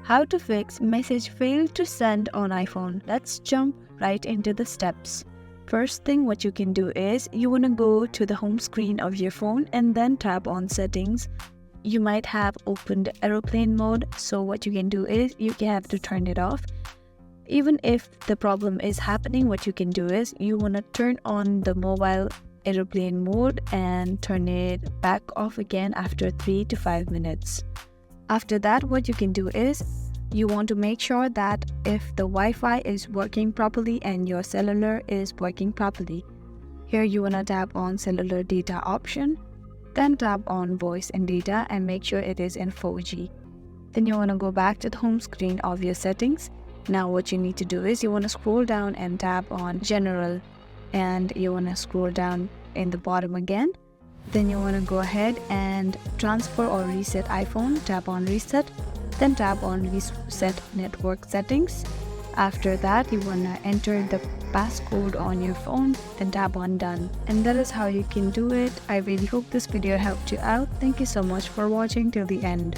How to fix message failed to send on iPhone. Let's jump right into the steps. First thing what you can do is you want to go to the home screen of your phone and then tap on settings. You might have opened aeroplane mode, so what you can do is you have to turn it off. Even if the problem is happening, what you can do is you want to turn on the mobile aeroplane mode and turn it back off again after 3 to 5 minutes. After that, what you can do is you want to make sure that if the Wi-Fi is working properly and your cellular is working properly. Here you want to tap on cellular data option, then tap on voice and data and make sure it is in 4G. Then you want to go back to the home screen of your settings. Now what you need to do is you want to scroll down and tap on general, and you want to scroll down in the bottom again. Then you want to go ahead and transfer or reset iPhone, tap on reset, then tap on reset network settings. After that, you want to enter the passcode on your phone, then tap on done. And that is how you can do it. I really hope this video helped you out. Thank you so much for watching till the end.